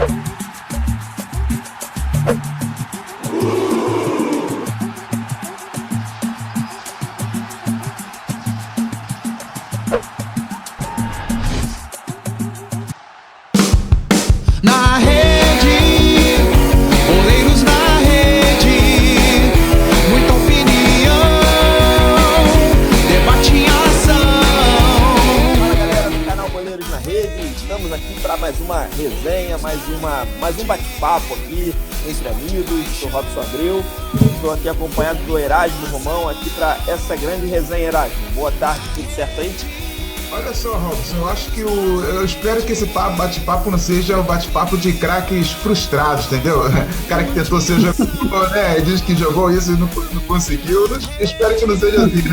Na rede, goleiros na rede, muita opinião, debate em ação. Fala galera do canal Goleiros na Rede, estamos aqui para mais uma resenha, mais um bate-papo aqui entre amigos. Sou Robson Abreu, estou aqui acompanhado do Erasmo Romão aqui para essa grande resenha. Erasmo, boa tarde, tudo certo aí? Olha só, Robson, eu acho que eu espero que esse bate-papo não seja o bate-papo de craques frustrados, entendeu? O cara que tentou ser jogador, né? Diz que jogou isso e não conseguiu. Eu espero que não seja assim.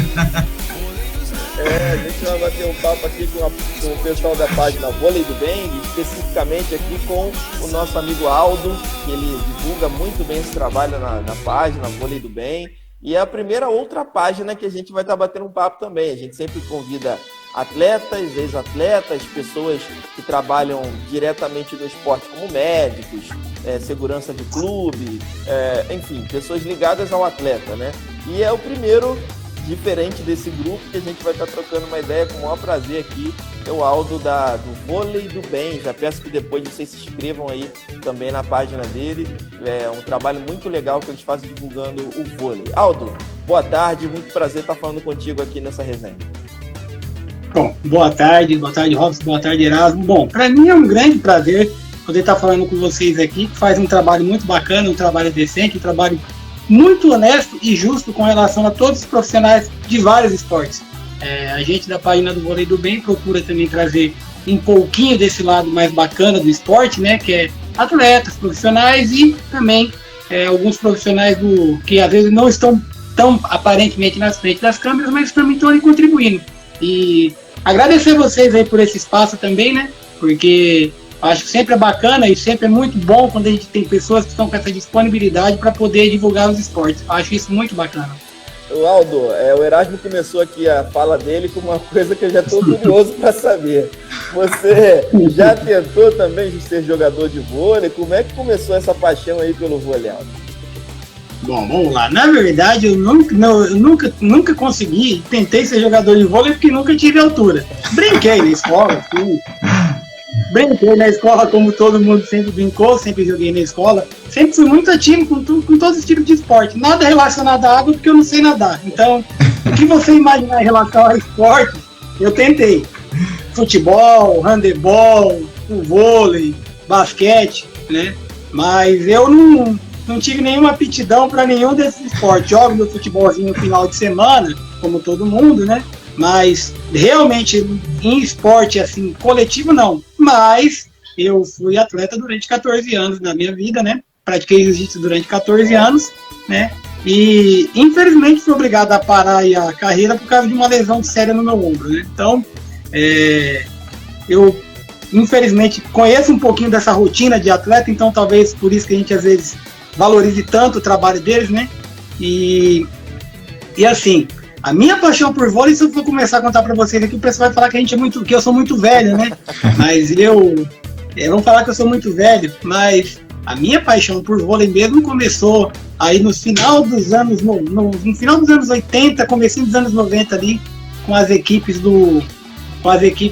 A gente vai bater um papo aqui com o pessoal da página Vôlei do Bem, especificamente aqui com o nosso amigo Aldo, que ele divulga muito bem esse trabalho na página Vôlei do Bem. E é a primeira outra página que a gente vai estar batendo um papo também. A gente sempre convida atletas, ex-atletas, pessoas que trabalham diretamente no esporte como médicos, segurança de clube, enfim, pessoas ligadas ao atleta, né? E é o primeiro diferente desse grupo que a gente vai estar trocando uma ideia com o maior prazer aqui, é o Aldo do Vôlei do Bem. Já peço que depois vocês se inscrevam aí também na página dele. É um trabalho muito legal que eles fazem divulgando o vôlei. Aldo, boa tarde, muito prazer estar falando contigo aqui nessa resenha. Bom, boa tarde Robson, boa tarde Erasmo. Bom, para mim é um grande prazer poder estar falando com vocês aqui, que faz um trabalho muito bacana, um trabalho decente, um trabalho muito honesto e justo com relação a todos os profissionais de vários esportes. A gente da página do Vôlei do Bem procura também trazer um pouquinho desse lado mais bacana do esporte, né, que é atletas, profissionais e também alguns profissionais que às vezes não estão tão aparentemente na frente das câmeras, mas também estão ali contribuindo. E agradecer vocês aí por esse espaço também, né? Porque acho que sempre é bacana e sempre é muito bom quando a gente tem pessoas que estão com essa disponibilidade para poder divulgar os esportes. Acho isso muito bacana. O Aldo, o Erasmo começou aqui a fala dele com uma coisa que eu já estou curioso para saber. Você já tentou também ser jogador de vôlei? Como é que começou essa paixão aí pelo vôlei, Aldo? Bom, vamos lá. Na verdade, eu nunca consegui, tentei ser jogador de vôlei porque nunca tive altura. Brinquei na escola, sim. Brinquei na escola como todo mundo sempre brincou, sempre joguei na escola. Sempre fui muito ativo com todos os tipos de esporte. Nada relacionado à água porque eu não sei nadar. Então, o que você imaginar em relação a esporte, eu tentei. Futebol, handebol, vôlei, basquete, né? Mas eu não tive nenhuma aptidão para nenhum desses esportes. Jogo meu futebolzinho no final de semana, como todo mundo, né? Mas realmente em esporte assim coletivo não. Mas eu fui atleta durante 14 anos na minha vida, né? Pratiquei jiu-jitsu durante 14 anos, né? E infelizmente fui obrigado a parar a carreira por causa de uma lesão séria no meu ombro, né? Então, eu infelizmente conheço um pouquinho dessa rotina de atleta, então talvez por isso que a gente às vezes valorize tanto o trabalho deles, né? E assim, a minha paixão por vôlei, se eu for começar a contar para vocês aqui, o pessoal vai falar que eu sou muito velho, né? Mas vão falar que eu sou muito velho, mas a minha paixão por vôlei mesmo começou aí no final dos anos, no final dos anos 80, comecinho dos anos 90 ali, com as equipes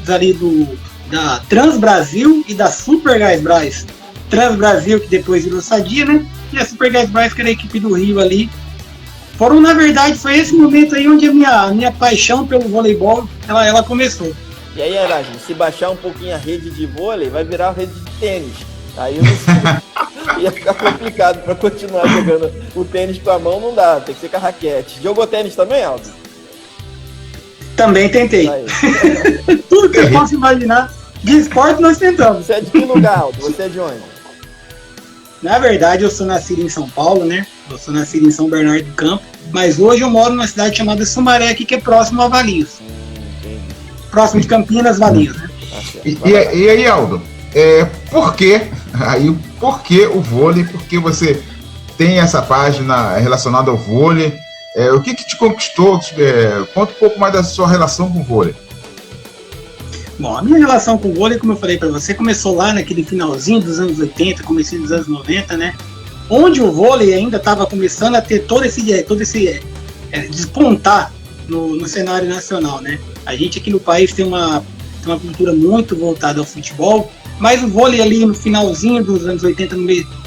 ali da Trans Brasil e da Super Gás Brás. Trans Brasil, que depois virou Sadia, né? E a Super Gás Brás, que era a equipe do Rio ali. Na verdade, foi esse momento aí onde a minha paixão pelo voleibol, ela começou. E aí, Erasmo, se baixar um pouquinho a rede de vôlei, vai virar a rede de tênis. Aí eu não sei, ia ficar complicado para continuar jogando o tênis com a mão, não dá, tem que ser com a raquete. Jogou tênis também, Aldo? Também tentei. Tudo que eu posso imaginar de esporte nós tentamos. Você é de que lugar, Aldo? Você é de onde? Na verdade, eu sou nascido em São Paulo, né? Eu sou nascido em São Bernardo do Campo, mas hoje eu moro numa cidade chamada Sumaré, aqui, que é próximo a Valinhos. Próximo de Campinas, Valinhos, né? E aí, Aldo, por que o vôlei? Por que você tem essa página relacionada ao vôlei? O que te conquistou? Conta um pouco mais da sua relação com o vôlei. Bom, a minha relação com o vôlei, como eu falei para você, começou lá naquele finalzinho dos anos 80, comecinho dos anos 90, né? Onde o vôlei ainda estava começando a ter todo esse despontar no cenário nacional, né? A gente aqui no país tem uma cultura muito voltada ao futebol, mas o vôlei ali no finalzinho dos anos 80,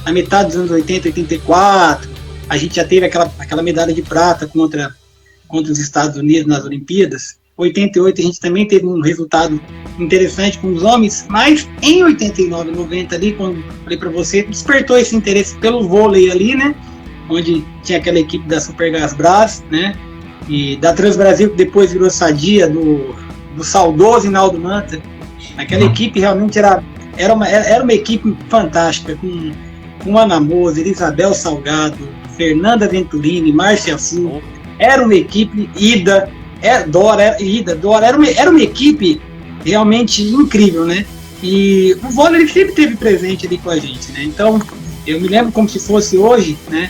na metade dos anos 80, 84, a gente já teve aquela medalha de prata contra os Estados Unidos nas Olimpíadas. 88 a gente também teve um resultado interessante com os homens, mas em 89, 90 ali, quando falei para você, despertou esse interesse pelo vôlei ali, né? Onde tinha aquela equipe da Supergas Brás, né? E da Transbrasil, que depois virou Sadia, do saudoso Hinaldo Manta. Aquela equipe realmente era uma equipe fantástica, com Ana Moser, Isabel Salgado, Fernanda Venturini, Márcia Fu. Era uma equipe Dora, era uma equipe realmente incrível, né? E o vôlei ele sempre esteve presente ali com a gente, né? Então, eu me lembro como se fosse hoje, né?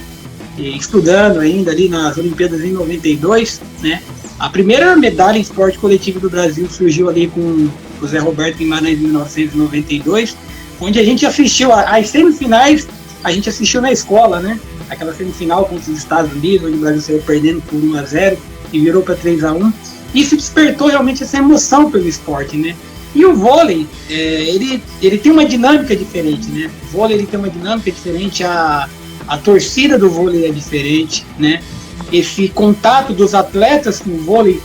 Estudando ainda ali nas Olimpíadas em 92, né? A primeira medalha em esporte coletivo do Brasil surgiu ali com o Zé Roberto Guimarães em 1992, onde a gente assistiu às semifinais, a gente assistiu na escola, né? Aquela semifinal contra os Estados Unidos, onde o Brasil saiu perdendo por 1-0 e virou para 3-1. Isso despertou realmente essa emoção pelo esporte, né? E o vôlei, ele tem uma dinâmica diferente, né? O vôlei ele tem uma dinâmica diferente, a torcida do vôlei é diferente, né? Esse contato dos atletas com o vôlei,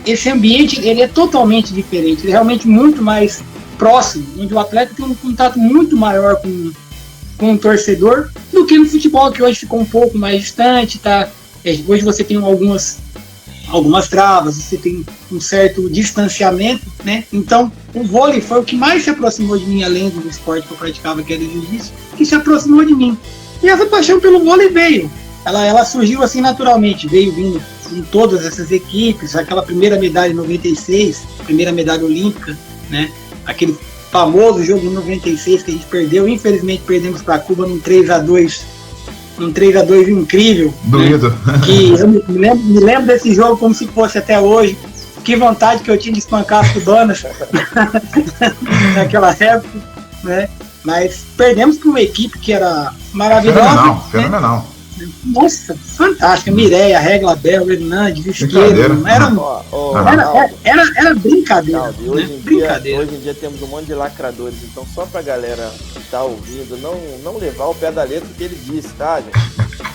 esse ambiente ele é totalmente diferente, ele é realmente muito mais próximo, onde o atleta tem um contato muito maior com o torcedor do que no futebol, que hoje ficou um pouco mais distante, tá? Hoje você tem algumas travas, você tem um certo distanciamento, né? Então, o vôlei foi o que mais se aproximou de mim, além do esporte que eu praticava, que era o jiu-jitsu, que se aproximou de mim. E essa paixão pelo vôlei veio. Ela surgiu assim naturalmente, veio vindo em todas essas equipes, aquela primeira medalha em 96, primeira medalha olímpica, né? Aquele famoso jogo em 96 que a gente perdeu, infelizmente perdemos para Cuba num 3-2 incrível. Doído. Né? Que eu me lembro desse jogo como se fosse até hoje. Que vontade que eu tinha de espancar as cubanas naquela época, né? Mas perdemos para uma equipe que era maravilhosa. Fenomenal. Né? Nossa, fantástica. Mireia, Regla Bel, Hernandes, Isqueiro. Era brincadeira. Não, hoje em dia temos um monte de lacradores, então só pra galera que tá ouvindo não levar o pé da letra que ele disse, tá, gente?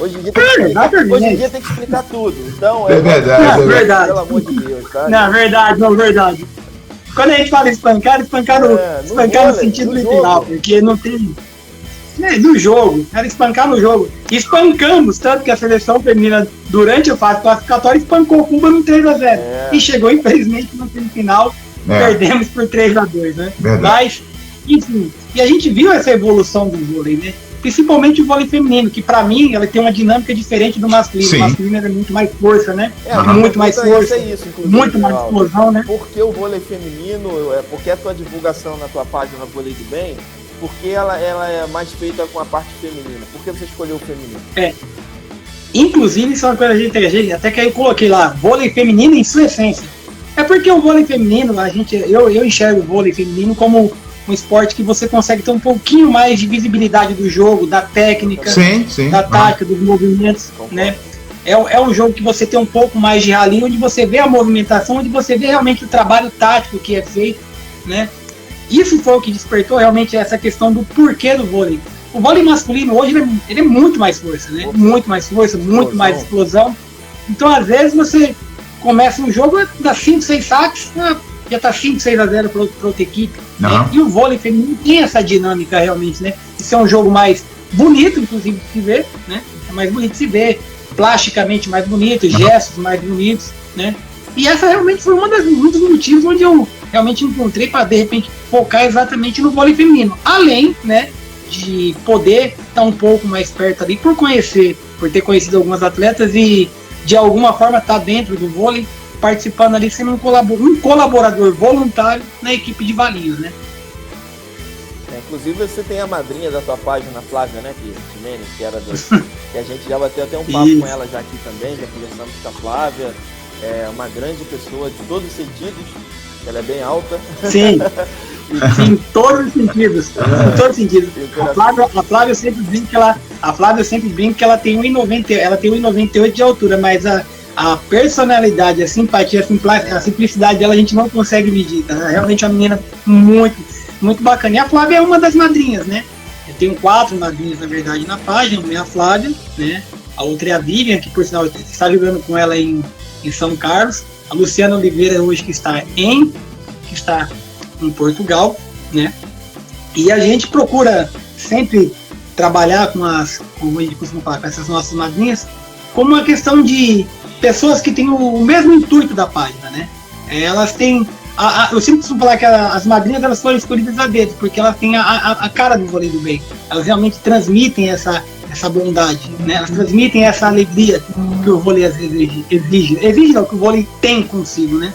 Hoje em dia tem que explicar tudo. Então, é verdade. Verdade. Pelo amor de Deus, tá? Não, verdade. Quando a gente fala espancar no sentido literal, porque não tem... No jogo, era espancar no jogo. Espancamos, tanto que a seleção feminina, durante a fase classificatória, espancou Cuba no 3-0. E chegou, infelizmente, no semifinal, perdemos por 3-2, né? Verdade. Mas, enfim, e a gente viu essa evolução do vôlei, né? Principalmente o vôlei feminino, que pra mim, ela tem uma dinâmica diferente do masculino. Sim. O masculino era muito mais força, né? Muito mais força, inclusive, muito mais explosão, né? Por que o vôlei feminino, porque a tua divulgação na tua página Vôlei do Bem, porque ela é mais feita com a parte feminina? Por que você escolheu o feminino? Inclusive, isso é uma coisa que a gente até que eu coloquei lá, vôlei feminino em sua essência. É porque o vôlei feminino, eu enxergo o vôlei feminino como um esporte que você consegue ter um pouquinho mais de visibilidade do jogo, da técnica, da tática, dos movimentos, né? É um jogo que você tem um pouco mais de rally, onde você vê a movimentação, onde você vê realmente o trabalho tático que é feito, né? Isso foi o que despertou realmente essa questão do porquê do vôlei. O vôlei masculino hoje ele é muito mais força, né? Muito mais força, muito mais explosão. Então, às vezes, você começa um jogo, dá 5, 6 saques, já tá 5, 6-0 para outra equipe. Né? E o vôlei feminino tem essa dinâmica realmente, né? Isso é um jogo mais bonito, inclusive, de se ver, né? É mais bonito de se ver, plasticamente mais bonito, gestos mais bonitos, né? E essa realmente foi um dos motivos onde eu realmente encontrei para, de repente, focar exatamente no vôlei feminino. Além, né, de poder estar um pouco mais perto ali, por ter conhecido algumas atletas e, de alguma forma, estar dentro do vôlei, participando ali, sendo um colaborador voluntário na equipe de Valinhos, né? Inclusive, você tem a madrinha da tua página, Flávia, né, que era que a gente já bateu até um papo com ela já aqui também, já conversamos com a Flávia. É uma grande pessoa de todos os sentidos, Ela é bem alta. Sim. Sim, em todos os sentidos. Em todos os sentidos. A Flávia sempre brinca que ela tem 1,90, ela tem 1,98 de altura, mas a personalidade, a simpatia, a simplicidade dela a gente não consegue medir. Tá? Realmente é uma menina muito, muito bacana. E a Flávia é uma das madrinhas, né? Eu tenho 4 madrinhas, na verdade, na página. Uma é a Flávia, né? A outra é a Vivian, que por sinal está jogando com ela em São Carlos. A Luciana Oliveira hoje que está em Portugal, né? E a gente procura sempre trabalhar como a gente costuma falar, com essas nossas madrinhas, como uma questão de pessoas que têm o mesmo intuito da página, né? Elas têm, eu sempre costumo falar que as madrinhas elas foram escolhidas a dedo, porque elas têm a cara do vôlei do bem. Elas realmente transmitem essa bondade, né? Elas transmitem essa alegria que o vôlei às vezes exige não, que o vôlei tem consigo, né?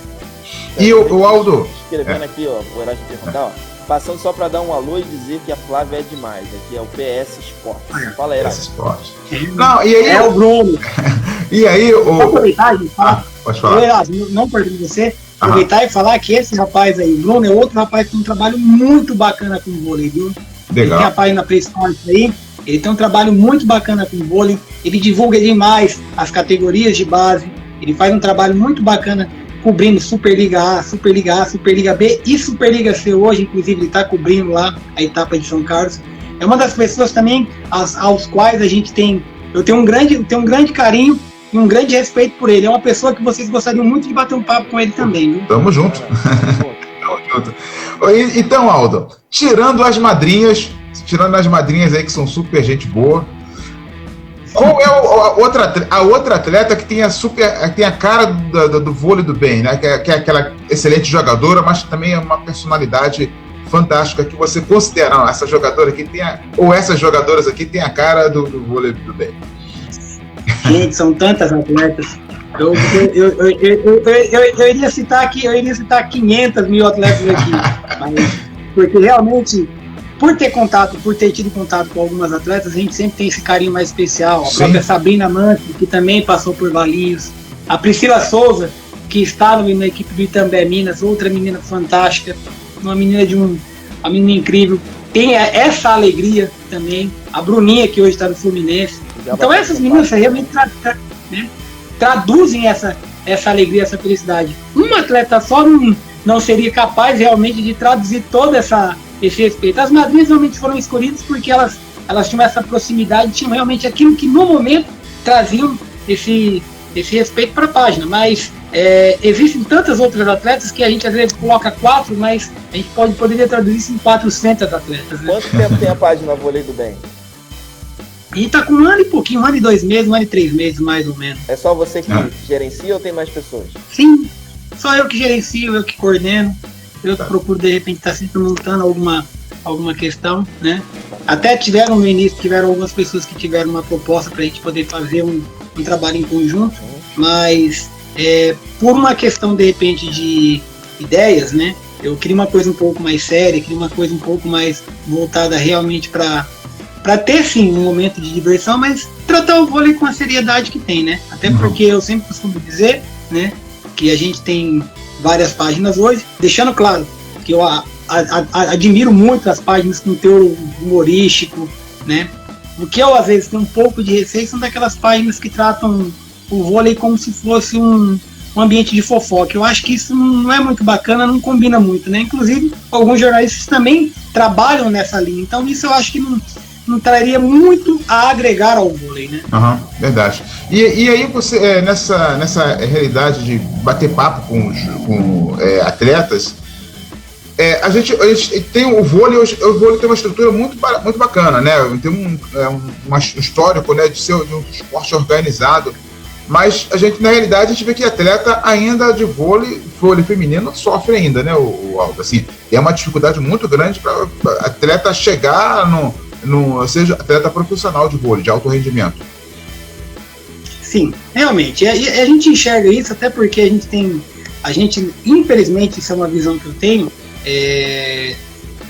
E o Aldo? Escrevendo aqui, ó, o Horácio perguntar, ó. Passando só para dar um alô e dizer que a Flávia é demais. Aqui é o PS Esportes. Fala aí, PS Esportes. Não, e aí... É o Bruno. E aí, Vou aproveitar e falar. Pode falar. Não perdendo você. Aproveitar e falar que esse rapaz aí, o Bruno, é outro rapaz que tem um trabalho muito bacana com o vôlei, viu? Legal. Ele tem a página Play Sports aí. Ele tem um trabalho muito bacana com o vôlei. Ele divulga demais as categorias de base. Ele faz um trabalho muito bacana cobrindo Superliga A, Superliga B e Superliga C hoje, inclusive ele está cobrindo lá a etapa de São Carlos. É uma das pessoas também aos quais eu tenho um grande carinho e um grande respeito por ele. É uma pessoa que vocês gostariam muito de bater um papo com ele também, viu? Tamo junto. Tamo junto. Então, Aldo, tirando as madrinhas aí que são super gente boa, qual é a outra atleta que tem a cara do vôlei do bem, né? Que é aquela excelente jogadora, mas também é uma personalidade fantástica que você considera, não, essa jogadora aqui essas jogadoras aqui tem a cara do vôlei do bem. Gente, são tantas atletas. Eu iria citar 500 mil atletas aqui, mas, porque realmente por ter tido contato com algumas atletas, a gente sempre tem esse carinho mais especial. A própria Sabrina Manso, que também passou por Valinhos. A Priscila Souza, que estava na equipe do Itambé Minas, outra menina fantástica, uma menina incrível. Tem essa alegria também. A Bruninha, que hoje está no Fluminense. Então essas meninas realmente traduzem essa alegria, essa felicidade. Uma atleta só não seria capaz realmente de traduzir toda esse respeito. As madrinhas realmente foram escolhidas porque elas tinham essa proximidade, tinham realmente aquilo que no momento traziam esse respeito para a página, mas existem tantas outras atletas que a gente às vezes coloca 4, mas a gente poderia traduzir isso em 400 atletas. Né? Quanto tempo tem a página Vôlei do Bem? E tá com 1 ano e pouquinho, 1 ano e 2 meses, 1 ano e 3 meses mais ou menos. É só você que gerencia ou tem mais pessoas? Sim, só eu que gerencio, eu que coordeno. Eu procuro, de repente, estar sempre montando alguma questão, né? Até no início, tiveram algumas pessoas que tiveram uma proposta para a gente poder fazer um trabalho em conjunto, mas por uma questão, de repente, de ideias, né? Eu queria uma coisa um pouco mais séria, queria uma coisa um pouco mais voltada realmente para ter, sim, um momento de diversão, mas tratar o vôlei com a seriedade que tem, né? Até porque eu sempre costumo dizer, né, que a gente tem várias páginas hoje, deixando claro que eu admiro muito as páginas com teor humorístico, né? O que eu às vezes tenho um pouco de receio são daquelas páginas que tratam o vôlei como se fosse um ambiente de fofoca. Eu acho que isso não é muito bacana, não combina muito, né? Inclusive, alguns jornalistas também trabalham nessa linha, então isso eu acho que não traria muito a agregar ao vôlei, né? Verdade. E aí você, nessa realidade de bater papo com atletas, a gente tem o vôlei tem uma estrutura muito bacana, né? Tem um histórico, né, de ser de um esporte organizado, mas na realidade, a gente vê que atleta ainda de vôlei feminino sofre ainda, né, o Aldo? Assim, é uma dificuldade muito grande para atleta chegar seja atleta profissional de vôlei, de alto rendimento. Sim, realmente. A gente enxerga isso até porque a gente, infelizmente, isso é uma visão que eu tenho,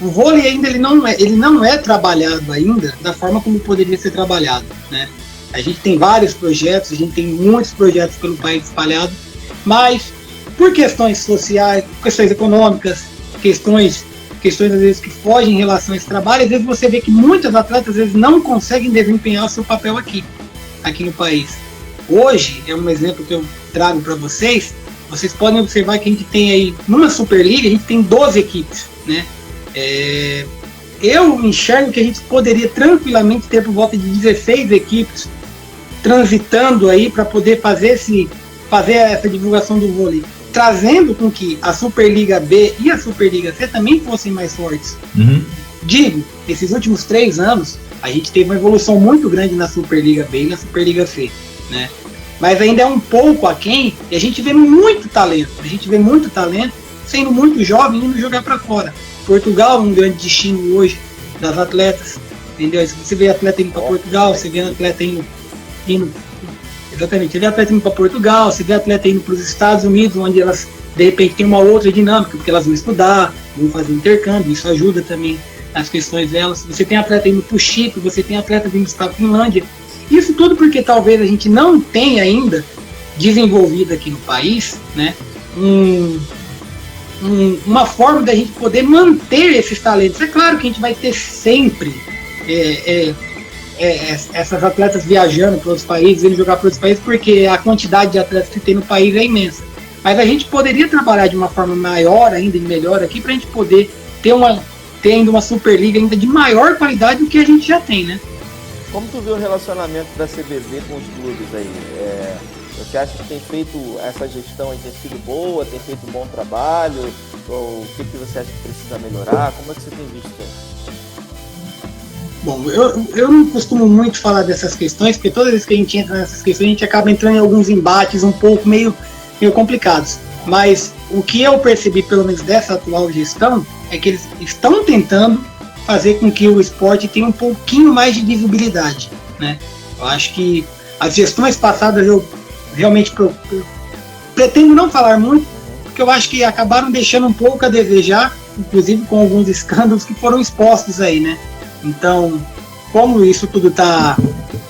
o vôlei ainda ele não é trabalhado ainda da forma como poderia ser trabalhado, né? A gente tem vários projetos, a gente tem muitos projetos pelo país espalhado, mas por questões sociais, questões econômicas, questões às vezes que fogem em relação a esse trabalho, às vezes você vê que muitos atletas às vezes não conseguem desempenhar o seu papel aqui no país. Hoje, é um exemplo que eu trago para vocês podem observar que a gente tem aí, numa Superliga, a gente tem 12 equipes, né? Eu enxergo que a gente poderia tranquilamente ter por volta de 16 equipes transitando aí para poder fazer essa divulgação do vôlei, trazendo com que a Superliga B e a Superliga C também fossem mais fortes. Digo, esses últimos 3 anos, a gente teve uma evolução muito grande na Superliga B e na Superliga C, né? Mas ainda é um pouco aquém, e a gente vê muito talento sendo muito jovem, indo jogar para fora. Portugal é um grande destino hoje das atletas, entendeu? Você vê atleta indo para Portugal, você vê atleta indo exatamente, você vê atleta indo para Portugal, você vê atleta indo para os Estados Unidos, onde elas de repente têm uma outra dinâmica, porque elas vão estudar, vão fazer intercâmbio, isso ajuda também nas questões delas. Você tem atleta indo para o Chipre, você tem atleta indo para a Finlândia. Isso tudo porque talvez a gente não tenha ainda desenvolvido aqui no país, né, uma forma da gente poder manter esses talentos. É claro que a gente vai ter sempre essas atletas viajando para outros países, indo jogar para outros países, porque a quantidade de atletas que tem no país é imensa. Mas a gente poderia trabalhar de uma forma maior ainda e melhor aqui para a gente poder ter ainda uma Superliga ainda de maior qualidade do que a gente já tem, né? Como tu vê o relacionamento da CBV com os clubes aí? Você acha que tem feito essa gestão aí, tem sido boa, tem feito um bom trabalho? Ou o que você acha que precisa melhorar? Como é que você tem visto isso? Bom, eu não costumo muito falar dessas questões, porque toda vez que a gente entra nessas questões, a gente acaba entrando em alguns embates um pouco meio complicados. Mas o que eu percebi, pelo menos dessa atual gestão, é que eles estão tentando fazer com que o esporte tenha um pouquinho mais de visibilidade, né? Eu acho que as gestões passadas eu realmente pretendo não falar muito, porque eu acho que acabaram deixando um pouco a desejar, inclusive com alguns escândalos que foram expostos aí, né? Então, como isso tudo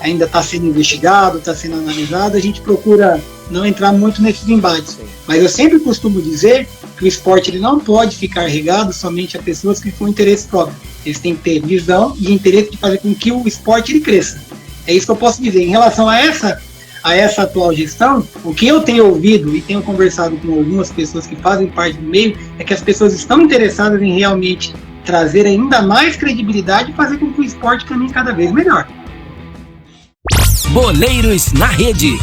ainda está sendo investigado, está sendo analisado, a gente procura não entrar muito nesses embates. Mas eu sempre costumo dizer que o esporte ele não pode ficar regado somente a pessoas que têm interesse próprio. Eles têm que ter visão e interesse de fazer com que o esporte ele cresça. É isso que eu posso dizer. Em relação a essa atual gestão, o que eu tenho ouvido e tenho conversado com algumas pessoas que fazem parte do meio é que as pessoas estão interessadas em realmente trazer ainda mais credibilidade e fazer com que o esporte caminhe cada vez melhor. Boleiros na Rede.